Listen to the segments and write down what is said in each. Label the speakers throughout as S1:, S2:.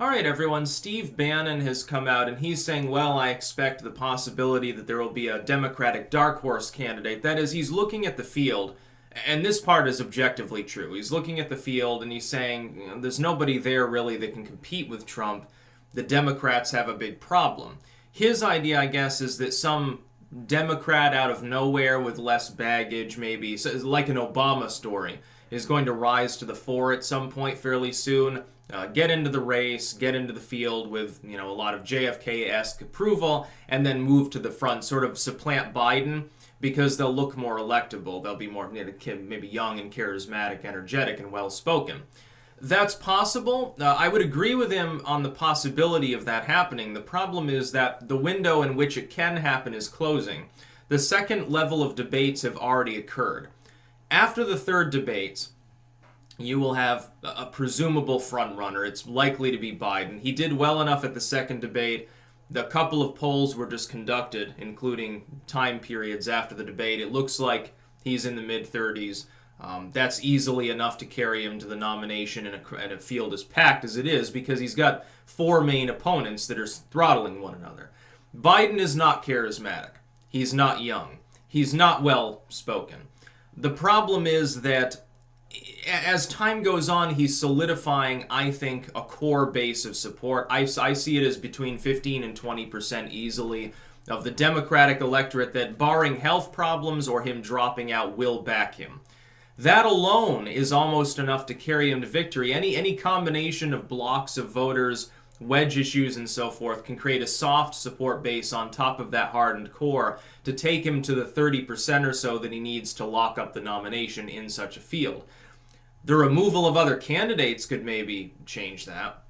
S1: All right, everyone. Steve Bannon has come out and he's saying, well, I expect the possibility that there will be a Democratic dark horse candidate. That is, he's looking at the field, and this part is objectively true. He's looking at the field and he's saying, there's nobody there really that can compete with Trump. The Democrats have a big problem. His idea, I guess, is that some Democrat out of nowhere with less baggage, maybe, so like an Obama story, is going to rise to the fore at some point fairly soon, get into the race, get into the field with a lot of JFK-esque approval, and then move to the front, sort of supplant Biden because they'll look more electable. They'll be more maybe young and charismatic, energetic, and well-spoken. That's possible. I would agree with him on the possibility of that happening. The problem is that the window in which it can happen is closing. The second level of debates have already occurred. After the third debate, you will have a presumable frontrunner. It's likely to be Biden. He did well enough at the second debate. The couple of polls were just conducted, including time periods after the debate. It looks like he's in the mid-30s. That's easily enough to carry him to the nomination in a field as packed as it is because he's got four main opponents that are throttling one another. Biden is not charismatic. He's not young. He's not well-spoken. The problem is that as time goes on, he's solidifying, I think, a core base of support. I see it as between 15 and 20% easily of the Democratic electorate that, barring health problems or him dropping out, will back him. That alone is almost enough to carry him to victory. Any combination of blocks of voters, wedge issues, and so forth can create a soft support base on top of that hardened core to take him to the 30% or so that he needs to lock up the nomination in such a field. The removal of other candidates could maybe change that.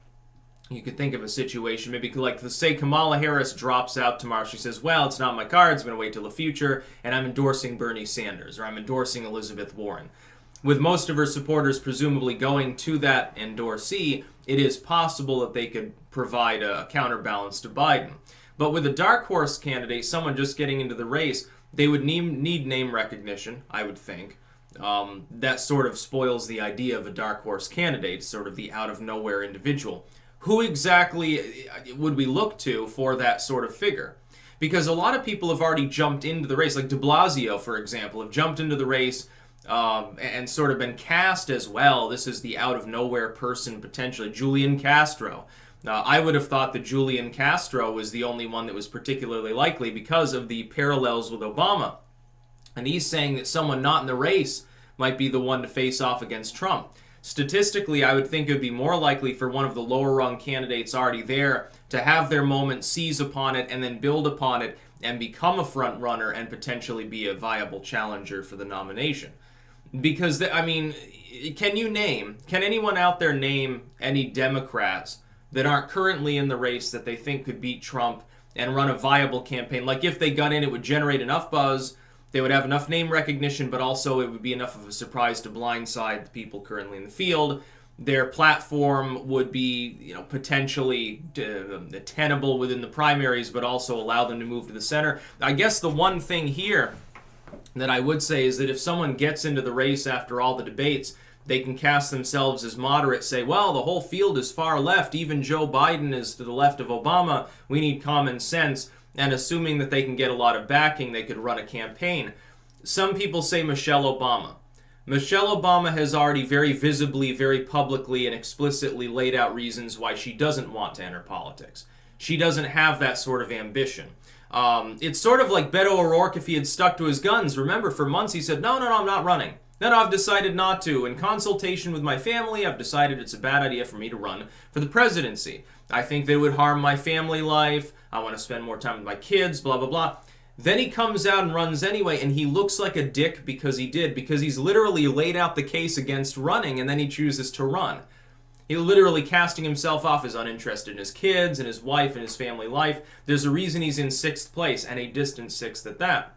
S1: You could think of a situation, maybe like, say Kamala Harris drops out tomorrow. She says, well, it's not my cards, I'm going to wait till the future, and I'm endorsing Bernie Sanders, or I'm endorsing Elizabeth Warren. With most of her supporters presumably going to that endorsee, it is possible that they could provide a counterbalance to Biden. But with a dark horse candidate, someone just getting into the race, they would need name recognition, I would think. That sort of spoils the idea of a dark horse candidate, sort of the out-of-nowhere individual. Who exactly would we look to for that sort of figure? Because a lot of people have already jumped into the race, like de Blasio, for example, have jumped into the race and sort of been cast as, well, this is the out-of-nowhere person potentially. Julian Castro. I would have thought that Julian Castro was the only one that was particularly likely because of the parallels with Obama. And he's saying that someone not in the race might be the one to face off against Trump. Statistically, I would think it would be more likely for one of the lower-rung candidates already there to have their moment, seize upon it, and then build upon it and become a front-runner and potentially be a viable challenger for the nomination. Because, can anyone out there name any Democrats that aren't currently in the race that they think could beat Trump and run a viable campaign? Like, if they got in, it would generate enough buzz, they would have enough name recognition, but also it would be enough of a surprise to blindside the people currently in the field. Their platform would be, potentially tenable within the primaries, but also allow them to move to the center. I guess the one thing here that I would say is that if someone gets into the race after all the debates, they can cast themselves as moderate, say, well, the whole field is far left, even Joe Biden is to the left of Obama, we need common sense. And assuming that they can get a lot of backing, they could run a campaign. Some people say Michelle Obama. Michelle Obama has already very visibly, very publicly, and explicitly laid out reasons why she doesn't want to enter politics. She doesn't have that sort of ambition. It's sort of like Beto O'Rourke if he had stuck to his guns. Remember, for months he said, no, I'm not running. No, I've decided not to. In consultation with my family, I've decided it's a bad idea for me to run for the presidency. I think they would harm my family life. I want to spend more time with my kids, blah, blah, blah. Then he comes out and runs anyway, and he looks like a dick because he's literally laid out the case against running, and then he chooses to run. He's literally casting himself off as uninterested in his kids and his wife and his family life. There's a reason he's in 6th place, and a distant 6th at that.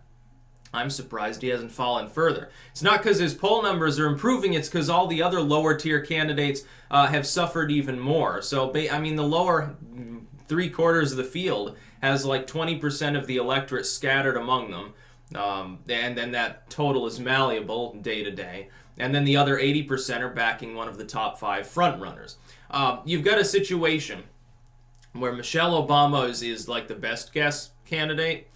S1: I'm surprised he hasn't fallen further. It's not because his poll numbers are improving, it's because all the other lower tier candidates have suffered even more. So, the lower 3/4 of the field has like 20% of the electorate scattered among them. And then that total is malleable day to day. and then the other 80% are backing one of the top 5 frontrunners. You've got a situation where Michelle Obama is like the best guess candidate,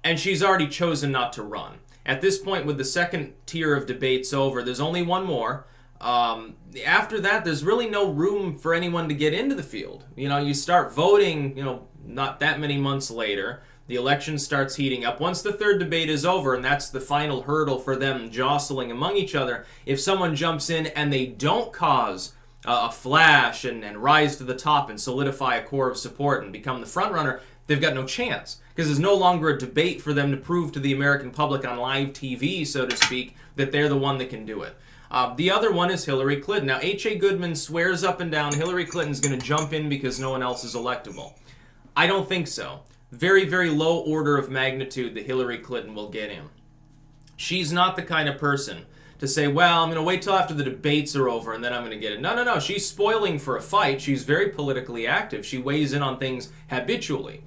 S1: and she's already chosen not to run. At this point, with the second tier of debates over, there's only one more. After that, there's really no room for anyone to get into the field. You start voting, not that many months later. The election starts heating up. Once the third debate is over, and that's the final hurdle for them jostling among each other, if someone jumps in and they don't cause a flash and rise to the top and solidify a core of support and become the front runner, they've got no chance, because there's no longer a debate for them to prove to the American public on live TV, so to speak, that they're the one that can do it. The other one is Hillary Clinton. Now, H.A. Goodman swears up and down Hillary Clinton's going to jump in because no one else is electable. I don't think so. Very, very low order of magnitude that Hillary Clinton will get in. She's not the kind of person to say, well, I'm going to wait till after the debates are over and then I'm going to get it. No. She's spoiling for a fight. She's very politically active. She weighs in on things habitually.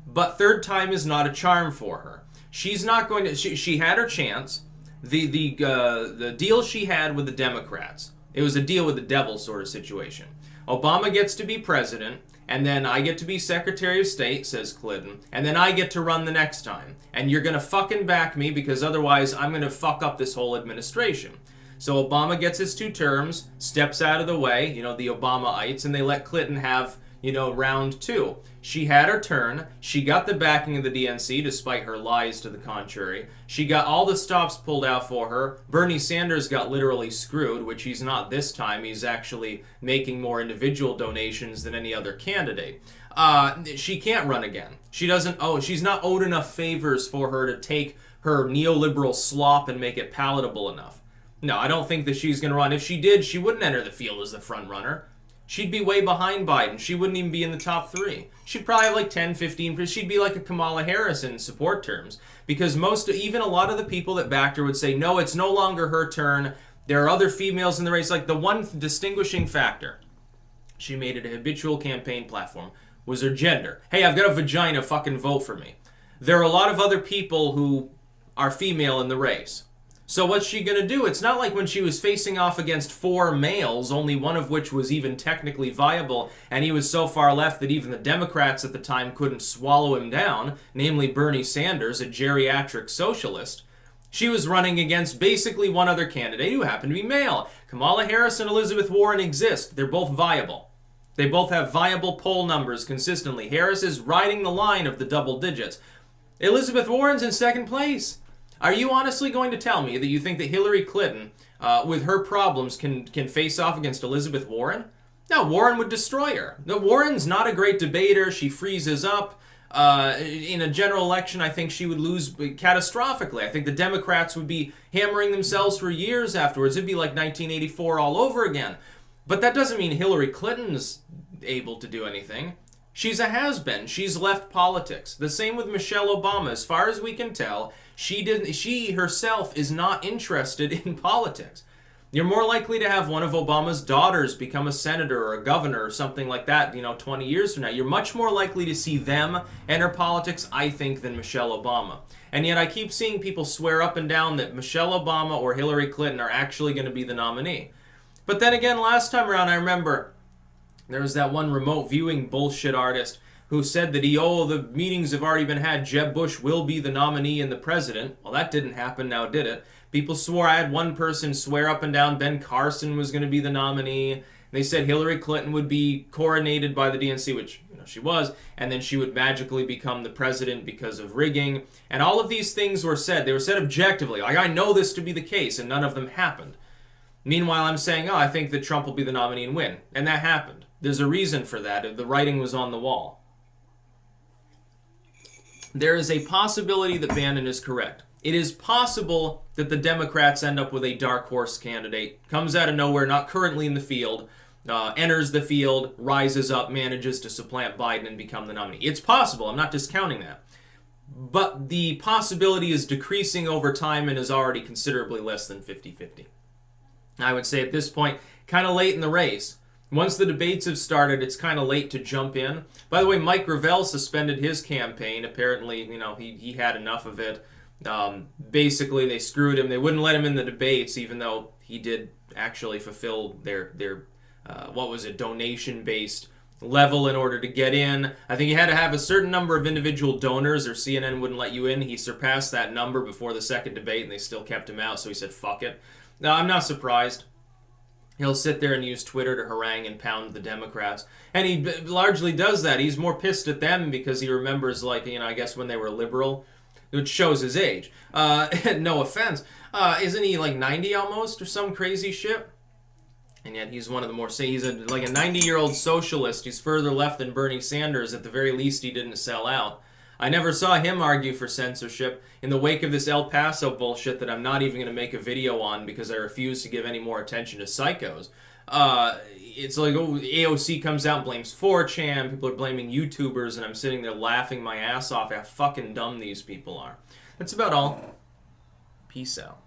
S1: But third time is not a charm for her. She's not going to... She had her chance. The deal she had with the Democrats, it was a deal with the devil sort of situation. Obama gets to be president, and then I get to be Secretary of State, says Clinton, and then I get to run the next time. And you're going to fucking back me, because otherwise I'm going to fuck up this whole administration. So Obama gets his 2 terms, steps out of the way, the Obamaites, and they let Clinton have, round 2. She had her turn. She got the backing of the DNC, despite her lies to the contrary. She got all the stops pulled out for her. Bernie Sanders got literally screwed, which he's not this time. He's actually making more individual donations than any other candidate. She can't run again. She's not owed enough favors for her to take her neoliberal slop and make it palatable enough. No, I don't think that she's going to run. If she did, she wouldn't enter the field as the front runner. She'd be way behind Biden. She wouldn't even be in the top 3. She'd probably have like 10, 15. She'd be like a Kamala Harris in support terms. Because even a lot of the people that backed her would say, no, it's no longer her turn. There are other females in the race. Like, the one distinguishing factor, she made it a habitual campaign platform, was her gender. Hey, I've got a vagina, fucking vote for me. There are a lot of other people who are female in the race. So what's she going to do? It's not like when she was facing off against 4 males, only one of which was even technically viable, and he was so far left that even the Democrats at the time couldn't swallow him down, namely Bernie Sanders, a geriatric socialist. She was running against basically one other candidate who happened to be male. Kamala Harris and Elizabeth Warren exist. They're both viable. They both have viable poll numbers consistently. Harris is riding the line of the double digits. Elizabeth Warren's in second place. Are you honestly going to tell me that you think that Hillary Clinton, with her problems, can face off against Elizabeth Warren? No, Warren would destroy her. No, Warren's not a great debater. She freezes up. In a general election, I think she would lose catastrophically. I think the Democrats would be hammering themselves for years afterwards. It'd be like 1984 all over again. But that doesn't mean Hillary Clinton's able to do anything. She's a has-been. She's left politics. The same with Michelle Obama. As far as we can tell, she herself is not interested in politics. You're more likely to have one of Obama's daughters become a senator or a governor or something like that, 20 years from now. You're much more likely to see them enter politics, I think, than Michelle Obama. And yet I keep seeing people swear up and down that Michelle Obama or Hillary Clinton are actually going to be the nominee. But then again, last time around, I remember there was that one remote viewing bullshit artist who said that the meetings have already been had. Jeb Bush will be the nominee and the president. Well, that didn't happen, now did it? People swore. I had one person swear up and down Ben Carson was going to be the nominee. They said Hillary Clinton would be coronated by the DNC, which she was, and then she would magically become the president because of rigging. And all of these things were said. They were said objectively. Like, I know this to be the case, and none of them happened. Meanwhile, I'm saying, I think that Trump will be the nominee and win. And that happened. There's a reason for that. The writing was on the wall. There is a possibility that Bannon is correct. It is possible that the Democrats end up with a dark horse candidate, comes out of nowhere, not currently in the field, enters the field, rises up, manages to supplant Biden and become the nominee. It's possible. I'm not discounting that. But the possibility is decreasing over time and is already considerably less than 50-50. I would say at this point, kind of late in the race. Once the debates have started, it's kind of late to jump in. By the way, Mike Gravel suspended his campaign. Apparently, he had enough of it. Basically, they screwed him. They wouldn't let him in the debates, even though he did actually fulfill their what was it, donation-based level in order to get in. I think you had to have a certain number of individual donors or CNN wouldn't let you in. He surpassed that number before the second debate and they still kept him out, so he said, fuck it. Now, I'm not surprised. He'll sit there and use Twitter to harangue and pound the Democrats. And he largely does that. He's more pissed at them because he remembers, like, I guess when they were liberal, which shows his age. No offense. Isn't he like 90 almost or some crazy shit? And yet he's one of the more, he's like a 90-year-old socialist. He's further left than Bernie Sanders. At the very least, he didn't sell out. I never saw him argue for censorship in the wake of this El Paso bullshit that I'm not even going to make a video on because I refuse to give any more attention to psychos. It's like, oh, AOC comes out and blames 4chan, people are blaming YouTubers, and I'm sitting there laughing my ass off at how fucking dumb these people are. That's about all. Peace out.